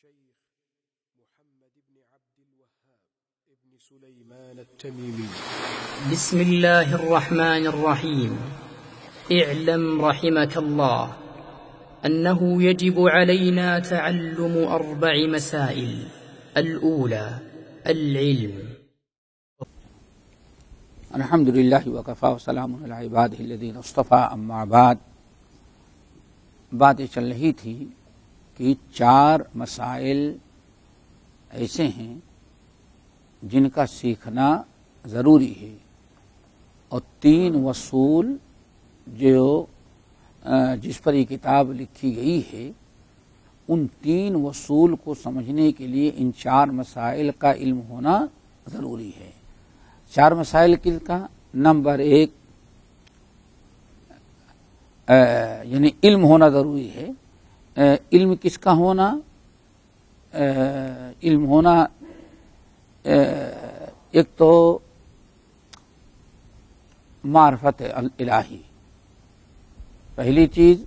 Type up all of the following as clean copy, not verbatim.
الشيخ محمد بن عبد-الوهاب ابن سليمان التميمي. بسم الله الرحمن الرحيم. اعلم رحمك الله أنه يجب علينا تعلم 4 مسائل. الأولى العلم. الحمد للہ وکفی وسلام علی عبادہ الذین اصطفیٰ اما بعد. باتیں چل رہی تھی کہ 4 مسائل ایسے ہیں جن کا سیکھنا ضروری ہے، اور 3 اصول جو جس پر یہ کتاب لکھی گئی ہے، ان 3 اصول کو سمجھنے کے لیے ان 4 مسائل کا علم ہونا ضروری ہے. 4 مسائل کن کا؟ نمبر 1 یعنی علم ہونا ضروری ہے. علم کس کا ہونا؟ علم ہونا ایک تو معرفت الہی، پہلی چیز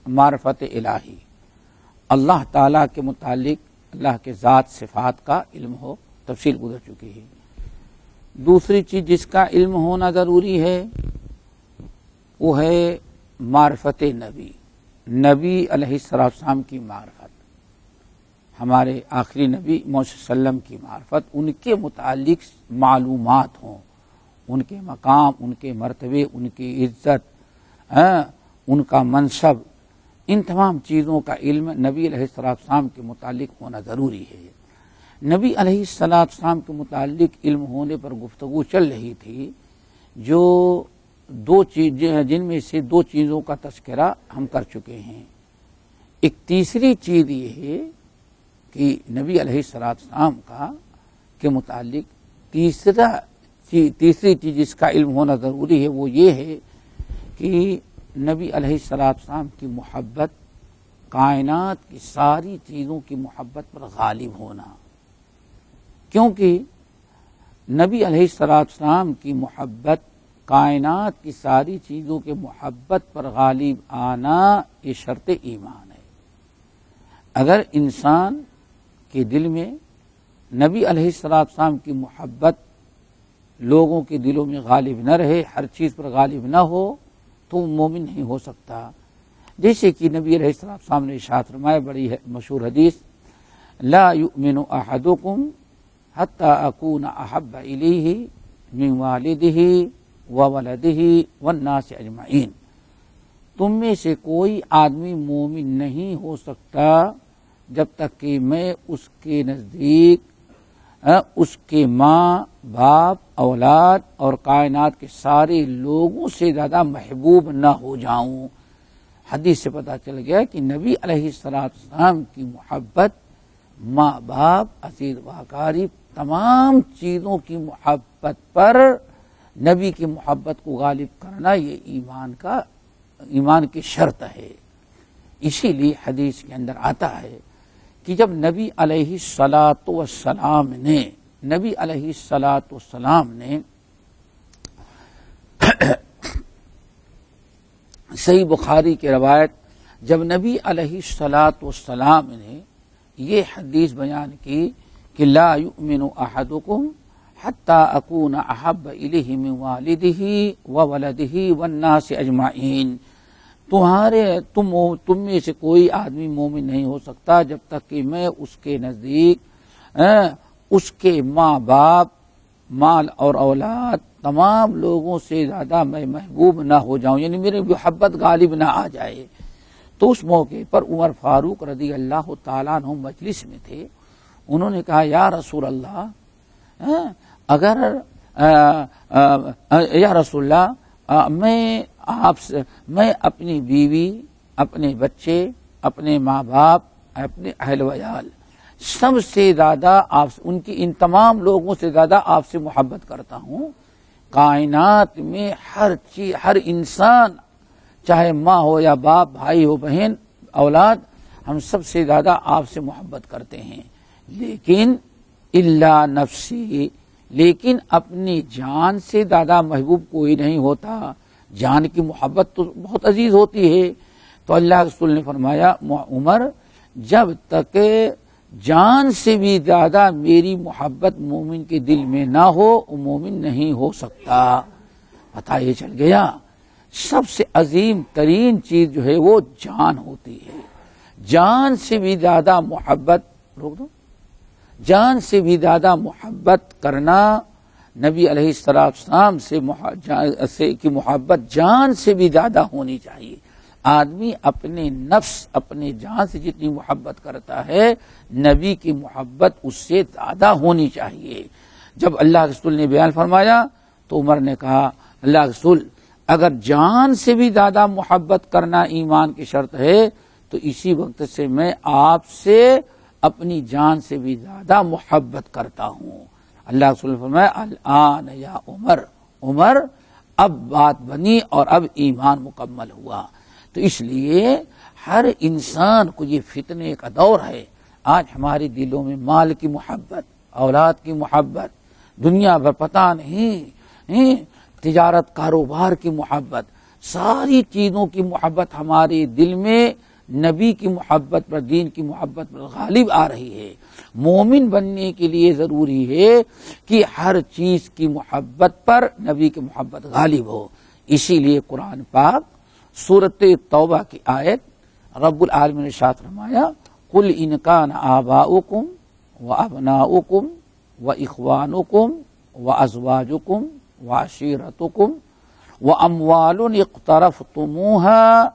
معرفت الہی، اللہ تعالی کے متعلق اللہ کے ذات صفات کا علم ہو، تفصیل گزر چکی ہے. دوسری چیز جس کا علم ہونا ضروری ہے وہ ہے معرفت نبی علیہ السلام کی معرفت، ہمارے آخری نبی محمد صلی اللہ علیہ وسلم کی معرفت، ان کے متعلق معلومات ہوں، ان کے مقام، ان کے مرتبے، ان کی عزت، ان کا منصب، ان تمام چیزوں کا علم نبی علیہ السلام کے متعلق ہونا ضروری ہے. نبی علیہ السلام کے متعلق علم ہونے پر گفتگو چل رہی تھی، جو 2 چیزیں جن میں سے 2 چیزوں کا تذکرہ ہم کر چکے ہیں. ایک تیسری چیز یہ ہے کہ نبی علیہ السلام کے متعلق تیسری چیز جس کا علم ہونا ضروری ہے وہ یہ ہے کہ نبی علیہ السلام کی محبت کائنات کی ساری چیزوں کی محبت پر غالب ہونا، کیونکہ نبی علیہ السلام کی محبت کائنات کی ساری چیزوں کے محبت پر غالب آنا یہ شرط ایمان ہے. اگر انسان کے دل میں نبی علیہ السلام کی محبت لوگوں کے دلوں میں غالب نہ رہے، ہر چیز پر غالب نہ ہو، تو وہ مومن نہیں ہو سکتا. جیسے کہ نبی علیہ السلام نے ارشاد فرمایا، بڑی مشہور حدیث، لا یؤمن احدکم حتی اکون احب الیہ من والدہ وولدہ والناس اجمعین. تم میں سے کوئی آدمی مومن نہیں ہو سکتا جب تک کہ میں اس کے نزدیک اس کے ماں، باپ، اولاد اور کائنات کے سارے لوگوں سے زیادہ محبوب نہ ہو جاؤں. حدیث سے پتہ چل گیا کہ نبی علیہ السلام کی محبت، ماں باپ، عزیز و اقارب، تمام چیزوں کی محبت پر نبی کی محبت کو غالب کرنا یہ ایمان کی شرط ہے. اسی لیے حدیث کے اندر آتا ہے کہ جب نبی علیہ السلام نے صحیح بخاری کی روایت، جب نبی علیہ السلام نے یہ حدیث بیان کی کہ لا یؤمن احدکم حتی اکون احب الیہ من والدہ وولدہ والناس اجمعین، تم میں سے کوئی آدمی مومن نہیں ہو سکتا جب تک کہ میں اس کے نزدیک اس کے ماں باپ، مال اور اولاد، تمام لوگوں سے زیادہ میں محبوب نہ ہو جاؤں، یعنی میری محبت غالب نہ آ جائے. تو اس موقع پر عمر فاروق رضی اللہ تعالیٰ عنہ مجلس میں تھے. انہوں نے کہا، یا رسول اللہ، اگر یا رسول اللہ، میں اپنی بیوی، اپنے بچے، اپنے ماں باپ، اپنے اہل ویال، سب سے زیادہ ان کی ان تمام لوگوں سے زیادہ آپ سے محبت کرتا ہوں. کائنات میں ہر انسان، چاہے ماں ہو یا باپ، بھائی ہو، بہن، اولاد، ہم سب سے زیادہ آپ سے محبت کرتے ہیں، لیکن الا نفسی، لیکن اپنی جان سے زیادہ محبوب کوئی نہیں ہوتا. جان کی محبت تو بہت عزیز ہوتی ہے. تو اللہ رسول نے فرمایا، عمر، جان سے بھی زیادہ میری محبت مومن کے دل میں نہ ہو وہ مومن نہیں ہو سکتا. پتہ یہ چل گیا سب سے عظیم ترین چیز جو ہے وہ جان ہوتی ہے. جان سے بھی زیادہ محبت، روک دو، جان سے بھی زیادہ محبت کرنا نبی علیہ السلام سے کی محبت جان سے بھی زیادہ ہونی چاہیے. آدمی اپنے نفس اپنے جان سے جتنی محبت کرتا ہے نبی کی محبت اس سے زیادہ ہونی چاہیے. جب اللہ کے رسول نے بیان فرمایا تو عمر نے کہا اللہ کے رسول اگر جان سے بھی زیادہ محبت کرنا ایمان کی شرط ہے تو اسی وقت سے میں آپ سے اپنی جان سے بھی زیادہ محبت کرتا ہوں. اللہ کے رسول نے فرمایا الآن یا عمر، عمر اب بات بنی اور اب ایمان مکمل ہوا. تو اس لیے ہر انسان کو یہ فتنے کا دور ہے. آج ہمارے دلوں میں مال کی محبت، اولاد کی محبت، دنیا بھر پتہ نہیں تجارت کاروبار کی محبت، ساری چیزوں کی محبت ہمارے دل میں نبی کی محبت پر، دین کی محبت پر غالب آ رہی ہے. مومن بننے کے لیے ضروری ہے کہ ہر چیز کی محبت پر نبی کی محبت غالب ہو. اسی لیے قرآن پاک سورۃ توبہ کی آیت رب العالمین نے ارشاد فرمایا قل ان کان آباؤکم وابناؤکم واخوانکم وازواجکم وعشیرتکم واموال اقترفتموها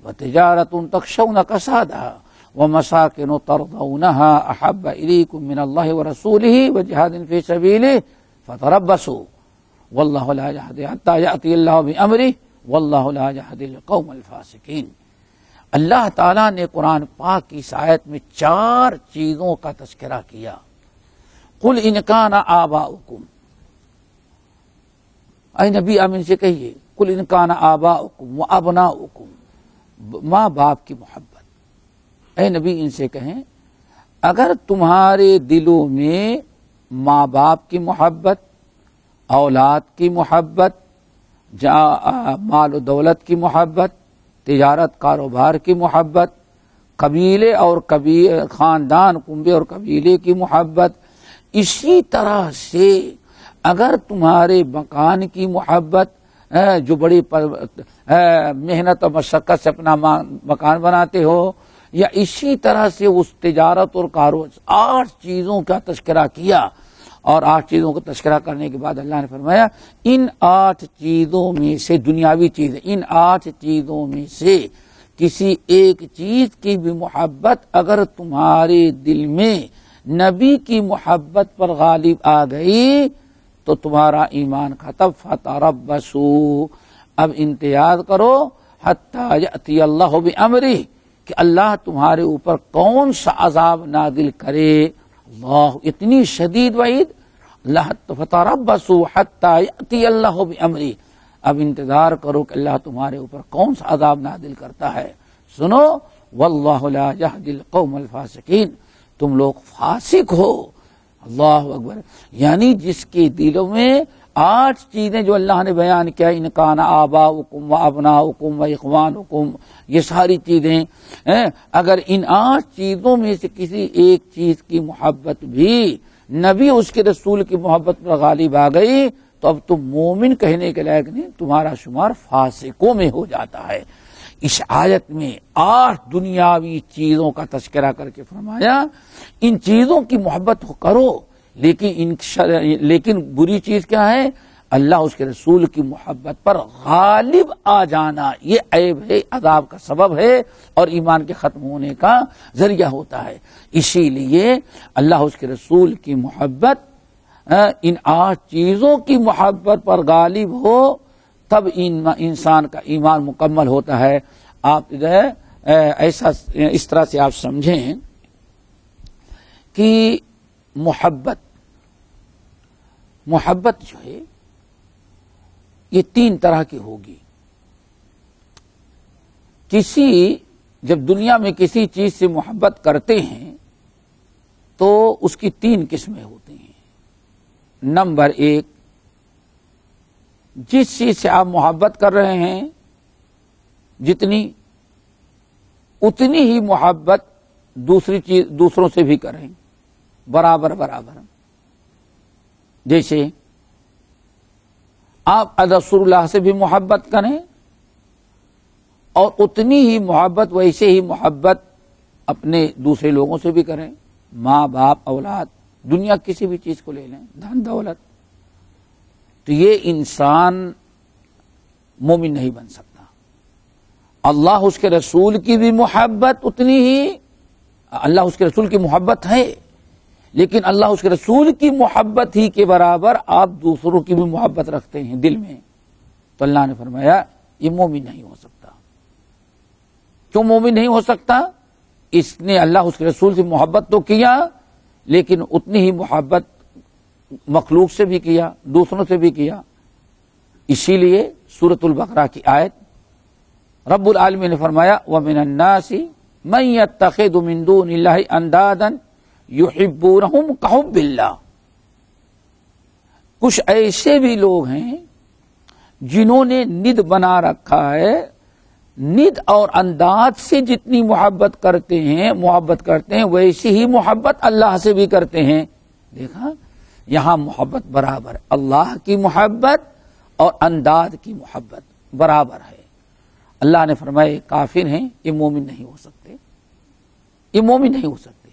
وتجارۃ تخشون کسادها ومساکن ترضونها احب الیکم من اللہ ورسولہ وجہاد فی سبیلہ فتربصوا واللہ لا یہدی حتی یأتی اللہ بامرہ واللہ لا یہدی القوم الفاسقین. اللہ تعالیٰ نے قرآن پاک کی اس آیت میں 4 چیزوں کا تذکرہ کیا. قل ان کان آباؤکم، اے نبی امین سے کہیے قل ان کان آباؤکم وابناؤکم، ماں باپ کی محبت. اے نبی ان سے کہیں اگر تمہارے دلوں میں ماں باپ کی محبت، اولاد کی محبت، مال و دولت کی محبت، تجارت کاروبار کی محبت، قبیلے اور خاندان کنبے اور قبیلے کی محبت، اسی طرح سے اگر تمہارے مکان کی محبت، جو بڑی محنت اور مشقت سے اپنا مکان بناتے ہو، یا اسی طرح سے اس تجارت اور کاروبار 8 چیزوں کا تذکرہ کیا. اور 8 چیزوں کو تذکرہ کرنے کے بعد اللہ نے فرمایا ان 8 چیزوں میں سے دنیاوی چیزیں، ان 8 چیزوں میں سے کسی ایک چیز کی بھی محبت اگر تمہارے دل میں نبی کی محبت پر غالب آ گئی تو تمہارا ایمان ختم. فتربصوا، اب انتظار کرو حتی یأتی اللہ بامرہ، کہ اللہ تمہارے اوپر کون سا عذاب نازل کرے. اللہ اتنی شدید وعید. اللہ فتربصوا حتی یأتی اللہ بامرہ، اب انتظار کرو کہ اللہ تمہارے اوپر کون سا عذاب نازل کرتا ہے. سنو واللہ لا یہدی القوم الفاسقین، تم لوگ فاسق ہو. اللہ اکبر. یعنی جس کے دلوں میں 8 چیزیں جو اللہ نے بیان کیا، ان کان آباؤکم وابناؤکم واخوانکم، یہ ساری چیزیں اگر ان 8 چیزوں میں سے کسی ایک چیز کی محبت بھی نبی اس کے رسول کی محبت پر غالب آ گئی تو اب تم مومن کہنے کے لائق نہیں، تمہارا شمار فاسقوں میں ہو جاتا ہے. اس آیت میں 8 دنیاوی چیزوں کا تذکرہ کر کے فرمایا ان چیزوں کی محبت کرو، لیکن بری چیز کیا ہے؟ اللہ اس کے رسول کی محبت پر غالب آ جانا. یہ عیب ہے، عذاب کا سبب ہے اور ایمان کے ختم ہونے کا ذریعہ ہوتا ہے. اسی لیے اللہ اس کے رسول کی محبت ان 8 چیزوں کی محبت پر غالب ہو تب انسان کا ایمان مکمل ہوتا ہے. آپ ایسا اس طرح سے آپ سمجھیں کہ محبت جو ہے یہ 3 طرح کی ہوگی. جب دنیا میں کسی چیز سے محبت کرتے ہیں تو اس کی 3 قسمیں ہوتی ہیں. نمبر 1، جس چیز سے آپ محبت کر رہے ہیں اتنی ہی محبت دوسری چیز دوسروں سے بھی کریں برابر برابر. جیسے آپ رسول اللہ سے بھی محبت کریں اور اتنی ہی محبت ویسے ہی محبت اپنے دوسرے لوگوں سے بھی کریں. ماں باپ اولاد دنیا کسی بھی چیز کو لے لیں دھن دولت, تو یہ انسان مومن نہیں بن سکتا. اللہ اس کے رسول کی بھی محبت اتنی ہی, اللہ اس کے رسول کی محبت ہے, لیکن اللہ اس کے رسول کی محبت ہی کے برابر آپ دوسروں کی بھی محبت رکھتے ہیں دل میں, تو اللہ نے فرمایا یہ مومن نہیں ہو سکتا. کیوں مومن نہیں ہو سکتا؟ اس نے اللہ اس کے رسول سے محبت تو کیا, لیکن اتنی ہی محبت مخلوق سے بھی کیا, دوسروں سے بھی کیا. اسی لیے سورۃ البقرہ کی آیت رب العالمین نے فرمایا وَمِنَ النَّاسِ مَن يَتَّخِذُ مِن دُونِ اللَّهِ أَندَادًا يُحِبُّونَهُمْ كَحُبِّ اللَّهِ. کچھ ایسے بھی لوگ ہیں جنہوں نے ند بنا رکھا ہے, ند اور انداز سے جتنی محبت کرتے ہیں ویسی ہی محبت اللہ سے بھی کرتے ہیں. دیکھا یہاں محبت برابر ہے, اللہ کی محبت اور انداز کی محبت برابر ہے. اللہ نے فرمایا یہ کافر ہیں, یہ مومن نہیں ہو سکتے, یہ مومن نہیں ہو سکتے.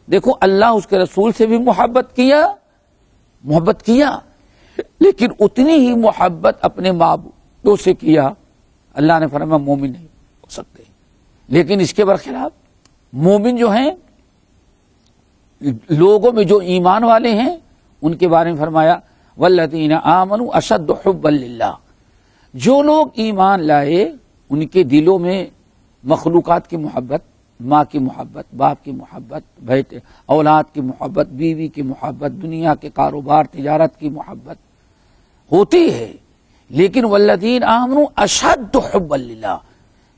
دیکھو اللہ اس کے رسول سے بھی محبت کیا لیکن اتنی ہی محبت اپنے معبودوں سے کیا. اللہ نے فرمایا مومن نہیں ہو سکتے. لیکن اس کے برخلاف مومن جو ہیں لوگوں میں جو ایمان والے ہیں ان کے بارے میں فرمایا والذین آمنوا اشد حبا للہ. جو لوگ ایمان لائے ان کے دلوں میں مخلوقات کی محبت, ماں کی محبت, باپ کی محبت, بیٹے اولاد کی محبت, بیوی کی محبت, دنیا کے کاروبار تجارت کی محبت ہوتی ہے, لیکن والذین آمنوا اشد حبا للہ,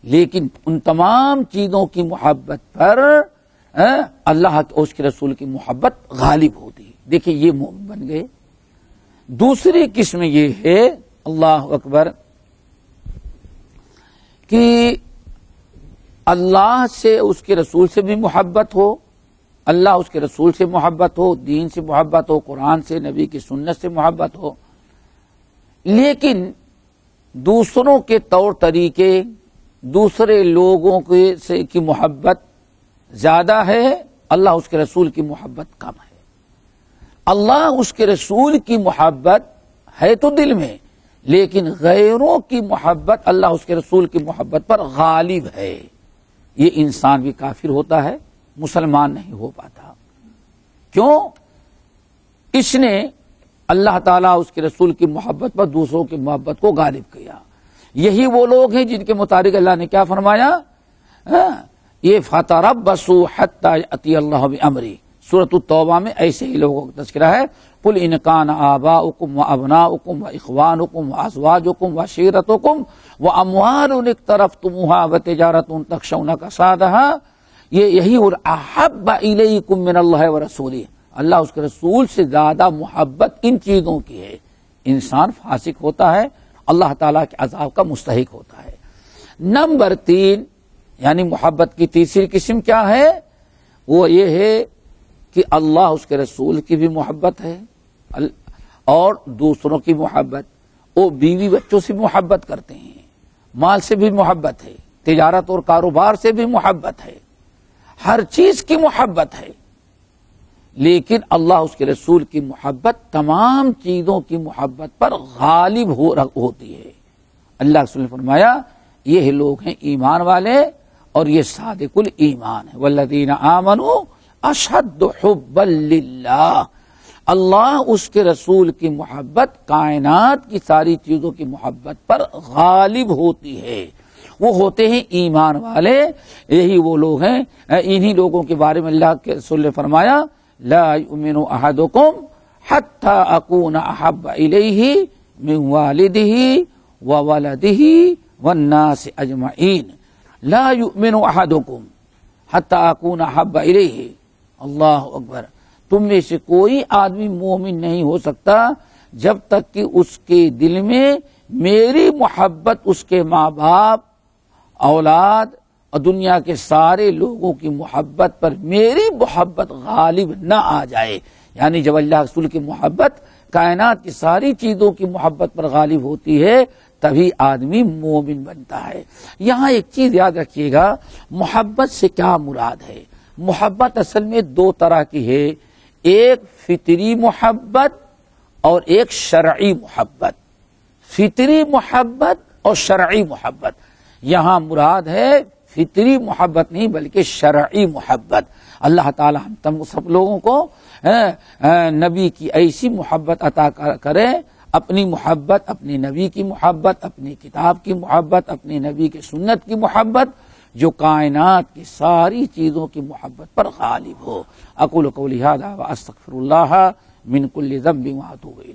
لیکن ان تمام چیزوں کی محبت پر اللہ اور اس کے رسول کی محبت غالب ہوتی ہے. دیکھیں یہ مومن بن گئے. دوسری قسم یہ ہے اللہ اکبر کہ اللہ سے اس کے رسول سے بھی محبت ہو, اللہ اس کے رسول سے محبت ہو, دین سے محبت ہو, قرآن سے نبی کی سنت سے محبت ہو, لیکن دوسروں کے طور طریقے دوسرے لوگوں کی محبت زیادہ ہے, اللہ اس کے رسول کی محبت کم ہے. اللہ اس کے رسول کی محبت ہے تو دل میں, لیکن غیروں کی محبت اللہ اس کے رسول کی محبت پر غالب ہے. یہ انسان بھی کافر ہوتا ہے, مسلمان نہیں ہو پاتا. کیوں؟ اس نے اللہ تعالیٰ اس کے رسول کی محبت پر دوسروں کی محبت کو غالب کیا. یہی وہ لوگ ہیں جن کے متعلق اللہ نے کیا فرمایا, یہ فَتَرَبَّصُوا حَتَّى يَأْتِيَ اللَّهُ بِأَمْرِهِ. سورۃ التوبہ میں ایسے ہی لوگوں کا تذکرہ ہے. قُلْ إِنْ كَانَ آبَاؤُكُمْ وَأَبْنَاؤُكُمْ وَإِخْوَانُكُمْ وَأَزْوَاجُكُمْ وَعَشِيرَتُكُمْ وَأَمْوَالٌ اقْتَرَفْتُمُوهَا وَتِجَارَةٌ تَخْشَوْنَ كَسَادَهَا یہی أَحَبَّ إِلَيْكُمْ مِنَ اللَّهِ وَرَسُولِهِ. اللہ اس کے رسول سے زیادہ محبت ان چیزوں کی ہے. انسان فاسق ہوتا ہے, اللہ تعالیٰ کے عذاب کا مستحق ہوتا ہے. نمبر 3 یعنی محبت کی تیسری قسم کیا ہے, وہ یہ ہے کہ اللہ اس کے رسول کی بھی محبت ہے اور دوسروں کی محبت. وہ بیوی بچوں سے محبت کرتے ہیں, مال سے بھی محبت ہے, تجارت اور کاروبار سے بھی محبت ہے, ہر چیز کی محبت ہے, لیکن اللہ اس کے رسول کی محبت تمام چیزوں کی محبت پر غالب ہوتی ہے. اللہ رسول نے فرمایا یہ لوگ ہیں ایمان والے اور یہ صادق الایمان ہے. والذین آمنوا اشد حبا للہ. اللہ اس کے رسول کی محبت کائنات کی ساری چیزوں کی محبت پر غالب ہوتی ہے. وہ ہوتے ہیں ایمان والے, یہی وہ لوگ ہیں. انہی لوگوں کے بارے میں اللہ کے رسول نے فرمایا لا یؤمن احدکم حتی اکون احب الیہ من والدہ وولدہ والناس اجمعین. لا یؤمن احدکم حتی اکون احب الیہ. اللہ اکبر. تم میں سے کوئی آدمی مومن نہیں ہو سکتا جب تک کہ اس کے دل میں میری محبت اس کے ماں باپ, اولاد اور دنیا کے سارے لوگوں کی محبت پر میری محبت غالب نہ آ جائے. یعنی جب اللہ رسول کی محبت کائنات کی ساری چیزوں کی محبت پر غالب ہوتی ہے تبھی آدمی مومن بنتا ہے. یہاں ایک چیز یاد رکھیے گا، محبت سے کیا مراد ہے؟ محبت اصل میں دو طرح کی ہے، ایک فطری محبت اور ایک شرعی محبت. فطری محبت اور شرعی محبت. یہاں مراد ہے فطری محبت نہیں بلکہ شرعی محبت. اللہ تعالی ہم تم سب لوگوں کو نبی کی ایسی محبت عطا کرے، اپنی محبت، اپنی نبی کی محبت، اپنی کتاب کی محبت، اپنی نبی کی سنت کی محبت، جو کائنات کی ساری چیزوں کی محبت پر غالب ہو. اقول قولی ھذا واستغفر اللہ من کل ذنب واتوب الیہ.